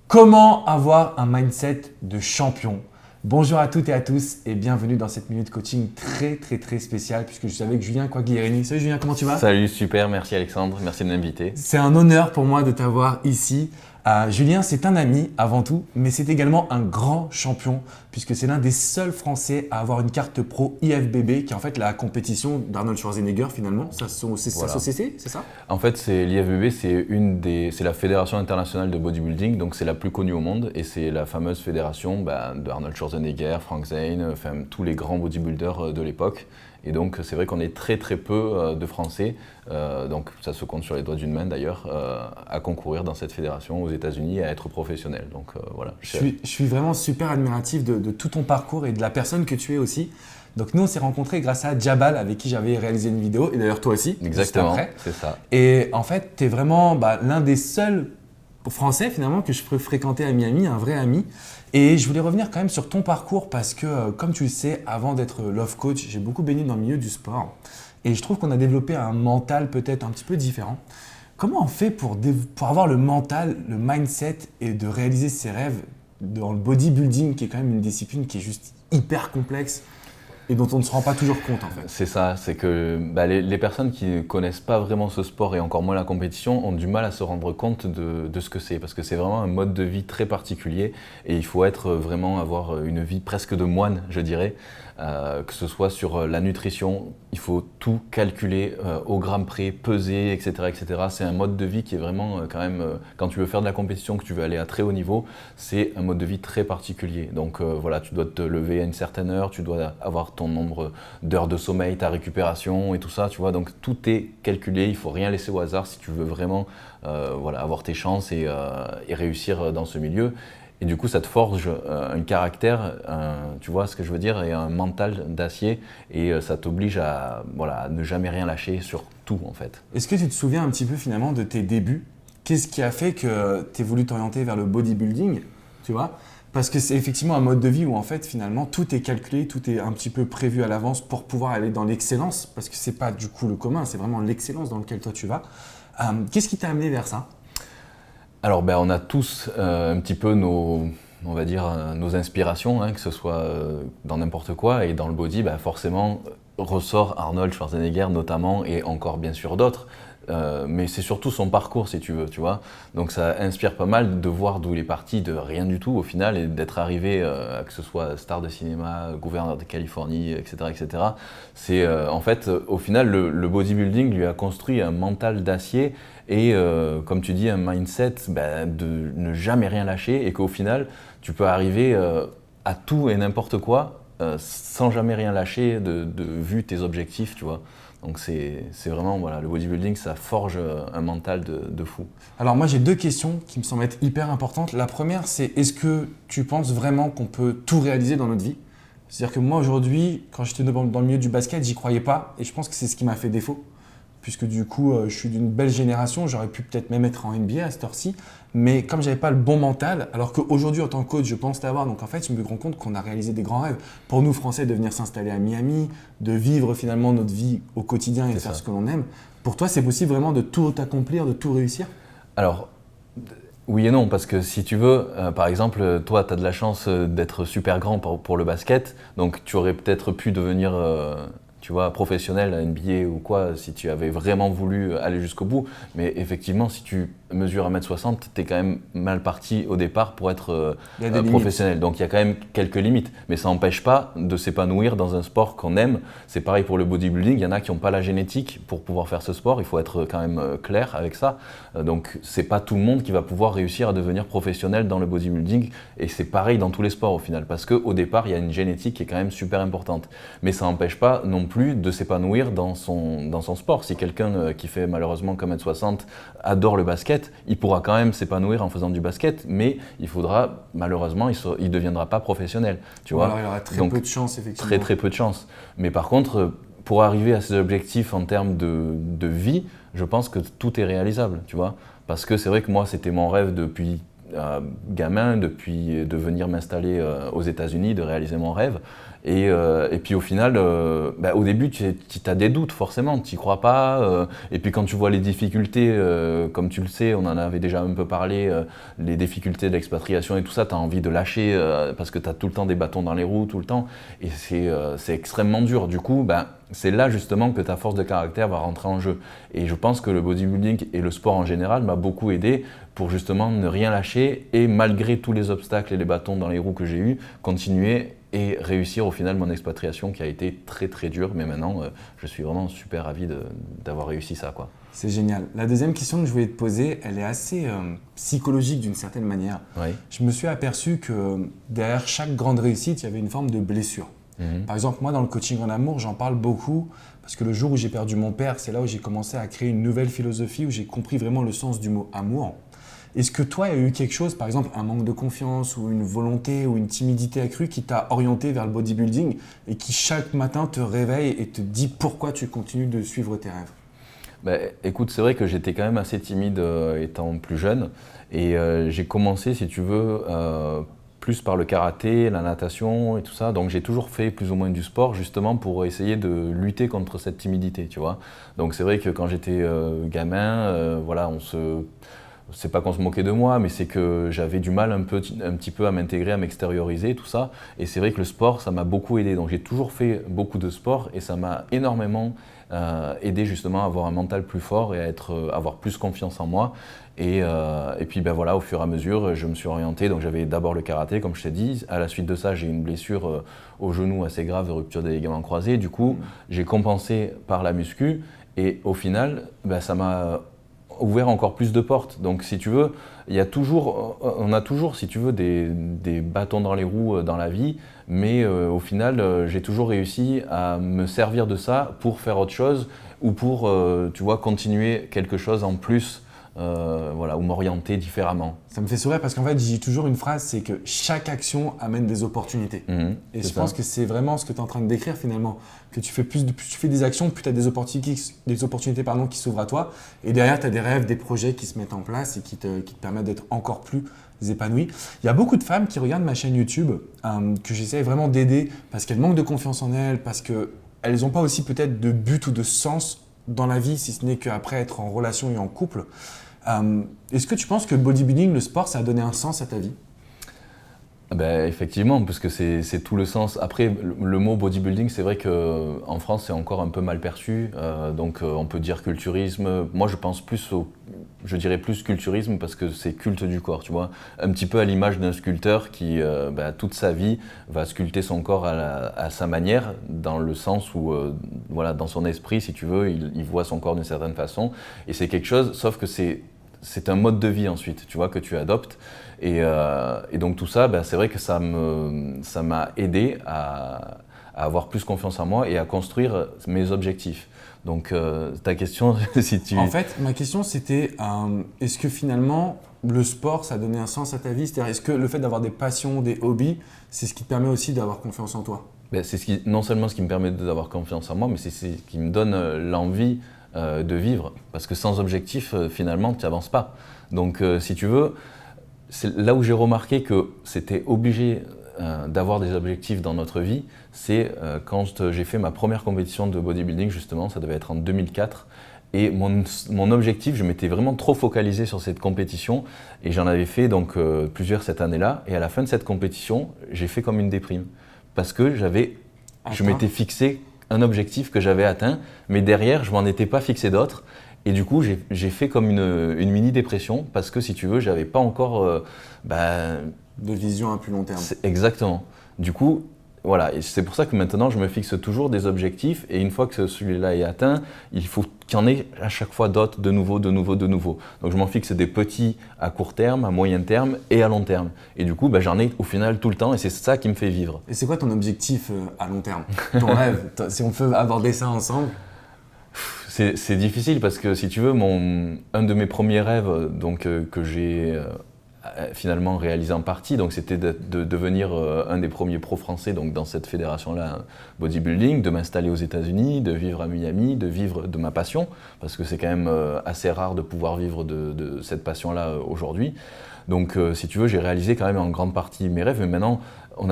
Comment avoir un mindset de champion? Bonjour à toutes et à tous et bienvenue dans cette minute coaching très spéciale puisque je suis avec Julien Quagliarini. Salut Julien, comment tu vas? Salut, super, merci Alexandre, merci de m'inviter. C'est un honneur pour moi de t'avoir ici. Julien, c'est un ami avant tout, mais c'est également un grand champion puisque c'est l'un des seuls Français à avoir une carte pro IFBB qui est en fait la compétition d'Arnold Schwarzenegger finalement. C'est sa société, c'est ça? En fait, l'IFBB, c'est la fédération internationale de bodybuilding, donc c'est la plus connue au monde et c'est la fameuse fédération de Arnold Schwarzenegger, Frank Zane, enfin tous les grands bodybuilders de l'époque. Et donc c'est vrai qu'on est très peu de Français, donc ça se compte sur les doigts d'une main d'ailleurs, à concourir dans cette fédération aux États-Unis et à être professionnel. Donc voilà. Je suis vraiment super admiratif de tout ton parcours et de la personne que tu es aussi. Donc nous on s'est rencontrés grâce à Jabal avec qui j'avais réalisé une vidéo et d'ailleurs toi aussi. Exactement, c'est ça. Et en fait tu es vraiment l'un des seuls Français finalement que je peux fréquenter à Miami, un vrai ami. Et je voulais revenir quand même sur ton parcours parce que comme tu le sais, avant d'être love coach, j'ai beaucoup baigné dans le milieu du sport et je trouve qu'on a développé un mental peut-être un petit peu différent. Comment on fait pour avoir le mental, le mindset et de réaliser ses rêves dans le bodybuilding qui est quand même une discipline qui est juste hyper complexe et dont on ne se rend pas toujours compte en fait? C'est ça, c'est que les personnes qui ne connaissent pas vraiment ce sport et encore moins la compétition ont du mal à se rendre compte de ce que c'est parce que c'est vraiment un mode de vie très particulier et il faut avoir une vie presque de moine, je dirais. Que ce soit sur la nutrition, il faut tout calculer au gramme près, peser, etc. etc. C'est un mode de vie qui est vraiment quand tu veux faire de la compétition, que tu veux aller à très haut niveau, c'est un mode de vie très particulier. Donc voilà, tu dois te lever à une certaine heure, tu dois avoir ton nombre d'heures de sommeil, ta récupération et tout ça, tu vois. Donc tout est calculé, il ne faut rien laisser au hasard si tu veux vraiment avoir tes chances et réussir dans ce milieu. Et du coup, ça te forge un caractère, tu vois ce que je veux dire, et un mental d'acier. Et ça t'oblige à ne jamais rien lâcher sur tout, en fait. Est-ce que tu te souviens un petit peu finalement de tes débuts? Qu'est-ce qui a fait que tu aies voulu t'orienter vers le bodybuilding, tu vois? Parce que c'est effectivement un mode de vie où en fait finalement tout est calculé, tout est un petit peu prévu à l'avance pour pouvoir aller dans l'excellence. Parce que c'est pas du coup le commun, c'est vraiment l'excellence dans laquelle toi tu vas. Qu'est-ce qui t'a amené vers ça? Alors, on a tous un petit peu nos inspirations, hein, que ce soit dans n'importe quoi. Et dans le body, forcément, ressort Arnold Schwarzenegger notamment, et encore bien sûr d'autres. Mais c'est surtout son parcours, si tu veux, tu vois. Donc ça inspire pas mal de voir d'où il est parti, de rien du tout au final, et d'être arrivé, que ce soit star de cinéma, gouverneur de Californie, etc. etc. C'est en fait, au final, le bodybuilding lui a construit un mental d'acier et, comme tu dis, un mindset de ne jamais rien lâcher, et qu'au final, tu peux arriver à tout et n'importe quoi sans jamais rien lâcher de vue tes objectifs, tu vois. Donc c'est vraiment, le bodybuilding, ça forge un mental de fou. Alors moi j'ai deux questions qui me semblent être hyper importantes. La première c'est, est-ce que tu penses vraiment qu'on peut tout réaliser dans notre vie? C'est-à-dire que moi aujourd'hui, quand j'étais dans le milieu du basket, j'y croyais pas et je pense que c'est ce qui m'a fait défaut. Puisque du coup, je suis d'une belle génération, j'aurais pu peut-être même être en NBA à cette heure-ci, mais comme j'avais pas le bon mental, alors qu'aujourd'hui en tant que coach, je pense l'avoir, donc en fait, je me rends compte qu'on a réalisé des grands rêves. Pour nous, Français, de venir s'installer à Miami, de vivre finalement notre vie au quotidien et de faire ce que l'on aime. Pour toi, c'est possible vraiment de tout accomplir, de tout réussir? Alors, oui et non, parce que si tu veux, par exemple, toi, tu as de la chance d'être super grand pour le basket, donc tu aurais peut-être pu devenir tu vois, professionnel à NBA ou quoi, si tu avais vraiment voulu aller jusqu'au bout. Mais effectivement, si tu mesures 1m60, tu es quand même mal parti au départ pour être professionnel. Donc il y a quand même quelques limites. Mais ça n'empêche pas de s'épanouir dans un sport qu'on aime. C'est pareil pour le bodybuilding. Il y en a qui n'ont pas la génétique pour pouvoir faire ce sport. Il faut être quand même clair avec ça. Donc c'est pas tout le monde qui va pouvoir réussir à devenir professionnel dans le bodybuilding. Et c'est pareil dans tous les sports au final. Parce qu'au départ, il y a une génétique qui est quand même super importante. Mais ça n'empêche pas non plus de s'épanouir dans son sport. Si quelqu'un qui fait malheureusement qu'un mètre 60 adore le basket, il pourra quand même s'épanouir en faisant du basket, mais il faudra, malheureusement, il ne deviendra pas professionnel. Tu vois. Alors il aura très peu de chance, effectivement. Très peu de chance. Mais par contre, pour arriver à ces objectifs en termes de vie, je pense que tout est réalisable, tu vois. Parce que c'est vrai que moi, c'était mon rêve depuis gamin, depuis de venir m'installer aux États-Unis, de réaliser mon rêve. Et puis au final, au début, tu as des doutes forcément, tu n'y crois pas. Et puis quand tu vois les difficultés, comme tu le sais, on en avait déjà un peu parlé, les difficultés de l'expatriation et tout ça, tu as envie de lâcher parce que tu as tout le temps des bâtons dans les roues, tout le temps. Et c'est extrêmement dur. Du coup, c'est là justement que ta force de caractère va rentrer en jeu. Et je pense que le bodybuilding et le sport en général m'a beaucoup aidé pour justement ne rien lâcher et malgré tous les obstacles et les bâtons dans les roues que j'ai eus, continuer et réussir au final mon expatriation qui a été très très dure. Mais maintenant, je suis vraiment super ravi d'avoir réussi ça, quoi. C'est génial. La deuxième question que je voulais te poser, elle est assez psychologique d'une certaine manière. Oui. Je me suis aperçu que derrière chaque grande réussite, il y avait une forme de blessure. Par exemple, moi, dans le coaching en amour, j'en parle beaucoup parce que le jour où j'ai perdu mon père, c'est là où j'ai commencé à créer une nouvelle philosophie, où j'ai compris vraiment le sens du mot amour. Est-ce que toi, il y a eu quelque chose, par exemple un manque de confiance ou une volonté ou une timidité accrue qui t'a orienté vers le bodybuilding et qui chaque matin te réveille et te dit pourquoi tu continues de suivre tes rêves? Écoute, c'est vrai que j'étais quand même assez timide étant plus jeune et j'ai commencé, si tu veux, plus par le karaté, la natation et tout ça. Donc j'ai toujours fait plus ou moins du sport justement pour essayer de lutter contre cette timidité, tu vois. Donc c'est vrai que quand j'étais gamin, voilà, c'est pas qu'on se moquait de moi, mais c'est que j'avais du mal un petit peu à m'intégrer, à m'extérioriser, tout ça. Et c'est vrai que le sport, ça m'a beaucoup aidé. Donc j'ai toujours fait beaucoup de sport et ça m'a énormément aidé justement à avoir un mental plus fort et à avoir plus confiance en moi. Et puis voilà, au fur et à mesure, je me suis orienté. Donc j'avais d'abord le karaté, comme je t'ai dit. À la suite de ça, j'ai eu une blessure au genou assez grave, rupture des ligaments croisés. Du coup, j'ai compensé par la muscu. Et au final, ça m'a ouvert encore plus de portes. Donc si tu veux, on a toujours, si tu veux, des bâtons dans les roues dans la vie, mais au final, j'ai toujours réussi à me servir de ça pour faire autre chose ou pour, tu vois, continuer quelque chose en plus, voilà, ou m'orienter différemment. Ça me fait sourire parce qu'en fait, j'ai toujours une phrase, c'est que chaque action amène des opportunités. Et je pense que c'est vraiment ce que tu es en train de décrire finalement, que tu fais plus tu fais des actions, plus tu as des opportunités qui s'ouvrent à toi. Et derrière, tu as des rêves, des projets qui se mettent en place et qui te permettent d'être encore plus épanoui. Il y a beaucoup de femmes qui regardent ma chaîne YouTube que j'essaie vraiment d'aider parce qu'elles manquent de confiance en elles, parce qu'elles n'ont pas aussi peut-être de but ou de sens dans la vie, si ce n'est qu'après être en relation et en couple. Est-ce que tu penses que le bodybuilding, le sport, ça a donné un sens à ta vie? Effectivement, parce que c'est tout le sens. Après, le mot bodybuilding, c'est vrai qu'en France, c'est encore un peu mal perçu. Donc, on peut dire culturisme. Moi, je pense je dirais plus culturisme parce que c'est culte du corps, tu vois. Un petit peu à l'image d'un sculpteur qui, toute sa vie, va sculpter son corps à sa manière, dans le sens où, voilà, dans son esprit, si tu veux, il voit son corps d'une certaine façon. Et c'est quelque chose, sauf que c'est un mode de vie ensuite, tu vois, que tu adoptes. Et donc tout ça, c'est vrai que ça m'a aidé à avoir plus confiance en moi et à construire mes objectifs. Donc ta question, si tu... En fait, ma question c'était, est-ce que finalement le sport, ça a donné un sens à ta vie? C'est-à-dire, est-ce que le fait d'avoir des passions, des hobbies, c'est ce qui te permet aussi d'avoir confiance en toi? C'est non seulement ce qui me permet d'avoir confiance en moi, mais c'est ce qui me donne l'envie de vivre. Parce que sans objectif, finalement, tu n'avances pas. Donc si tu veux... C'est là où j'ai remarqué que c'était obligé d'avoir des objectifs dans notre vie, c'est quand j'ai fait ma première compétition de bodybuilding, justement, ça devait être en 2004. Et mon objectif, je m'étais vraiment trop focalisé sur cette compétition et j'en avais fait donc plusieurs cette année-là. Et à la fin de cette compétition, j'ai fait comme une déprime parce que je m'étais fixé un objectif que j'avais atteint, mais derrière, je m'en étais pas fixé d'autres. Et du coup, j'ai fait comme une mini-dépression parce que si tu veux, j'avais pas encore… de vision à plus long terme. Exactement. Du coup, voilà, et c'est pour ça que maintenant, je me fixe toujours des objectifs et une fois que celui-là est atteint, il faut qu'il y en ait à chaque fois d'autres, de nouveau. Donc je m'en fixe des petits à court terme, à moyen terme et à long terme. Et du coup, j'en ai au final tout le temps et c'est ça qui me fait vivre. Et c'est quoi ton objectif à long terme? Ton rêve, si on peut aborder ça ensemble? C'est difficile parce que si tu veux, un de mes premiers rêves donc, que j'ai finalement réalisé en partie, donc c'était de devenir un des premiers pros français donc, dans cette fédération-là bodybuilding, de m'installer aux États-Unis, de vivre à Miami, de vivre de ma passion, parce que c'est quand même assez rare de pouvoir vivre de cette passion-là aujourd'hui. Donc si tu veux, j'ai réalisé quand même en grande partie mes rêves, mais maintenant on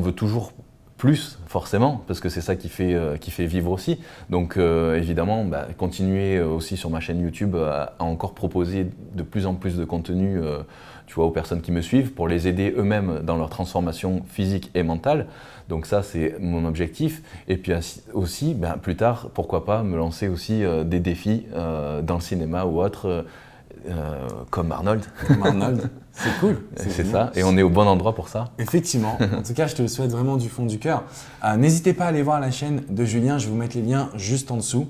veut toujours plus forcément, parce que c'est ça qui fait vivre aussi. Donc évidemment, continuer aussi sur ma chaîne YouTube à encore proposer de plus en plus de contenu tu vois, aux personnes qui me suivent pour les aider eux-mêmes dans leur transformation physique et mentale. Donc ça, c'est mon objectif. Et puis aussi, plus tard, pourquoi pas me lancer aussi des défis dans le cinéma ou autre, comme Arnold. Comme Arnold, c'est cool. C'est ça, et on est au bon endroit pour ça. Effectivement. En tout cas, je te le souhaite vraiment du fond du cœur. N'hésitez pas à aller voir la chaîne de Julien, je vais vous mettre les liens juste en dessous.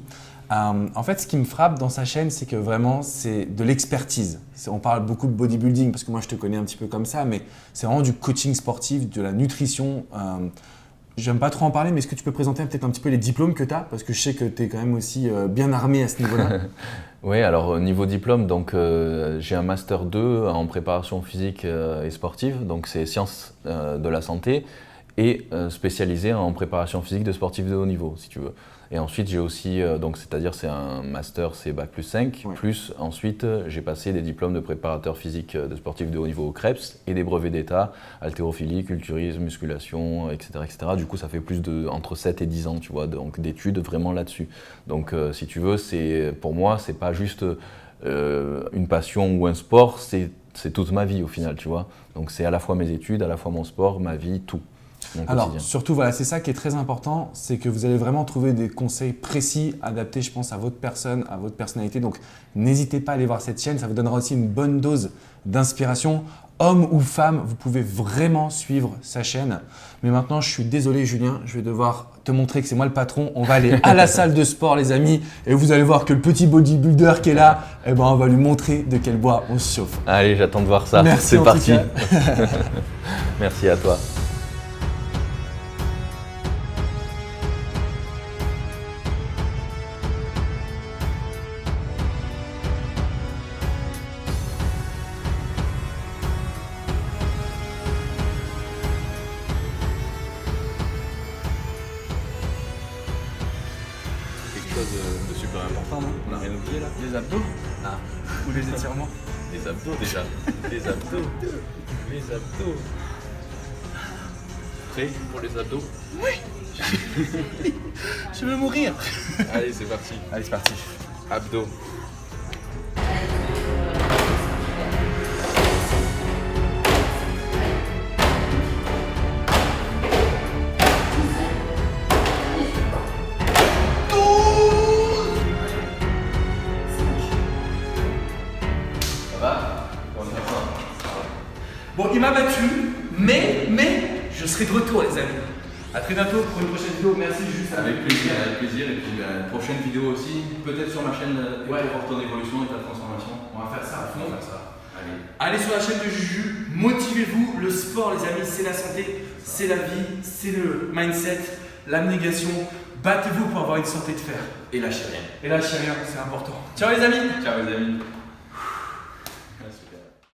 En fait, ce qui me frappe dans sa chaîne, c'est que vraiment, c'est de l'expertise. On parle beaucoup de bodybuilding, parce que moi, je te connais un petit peu comme ça, mais c'est vraiment du coaching sportif, de la nutrition. J'aime pas trop en parler, mais est-ce que tu peux présenter peut-être un petit peu les diplômes que tu as? Parce que je sais que tu es quand même aussi bien armé à ce niveau-là. Oui, alors au niveau diplôme, donc, j'ai un Master 2 en préparation physique et sportive, donc c'est sciences de la santé, et spécialisé en préparation physique de sportifs de haut niveau, si tu veux. Et ensuite, j'ai aussi, c'est-à-dire c'est un master, c'est Bac+5, ouais. Plus ensuite, j'ai passé des diplômes de préparateur physique de sportifs de haut niveau au CREPS et des brevets d'État, haltérophilie, culturisme, musculation, etc., etc. Du coup, ça fait plus entre 7 et 10 ans, tu vois, donc d'études vraiment là-dessus. Donc, si tu veux, pour moi, c'est pas juste une passion ou un sport, c'est toute ma vie au final, tu vois. Donc, c'est à la fois mes études, à la fois mon sport, ma vie, tout. Alors, surtout, voilà, c'est ça qui est très important, c'est que vous allez vraiment trouver des conseils précis, adaptés, je pense, à votre personne, à votre personnalité. Donc, n'hésitez pas à aller voir cette chaîne, ça vous donnera aussi une bonne dose d'inspiration. Homme ou femme, vous pouvez vraiment suivre sa chaîne. Mais maintenant, je suis désolé, Julien, je vais devoir te montrer que c'est moi le patron. On va aller à la salle de sport, les amis, et vous allez voir que le petit bodybuilder qui est là, on va lui montrer de quel bois on se chauffe. Allez, j'attends de voir ça. Merci, c'est parti. Merci à toi. De super important, non? On n'a rien oublié là? Les abdos? Ah. Ou les étirements? Les abdos déjà. Les abdos. Les abdos. Prêt pour les abdos? Oui. Je veux mourir. Allez, c'est parti. Allez, c'est parti. Abdos. Bon, il m'a battu, mais je serai de retour, les amis. A très bientôt pour une prochaine vidéo. Merci, juste. Avec plaisir, avec plaisir. Et puis, prochaine vidéo aussi, peut-être sur ma chaîne pour ton évolution et ta transformation. On va faire ça à fond. On va faire ça. Allez sur la chaîne de Juju, motivez-vous. Le sport, les amis, c'est la santé, c'est la vie, c'est le mindset, l'abnégation. Battez-vous pour avoir une santé de fer. Et lâchez rien. Et lâchez rien, c'est important. Ciao, les amis. Ciao, les amis.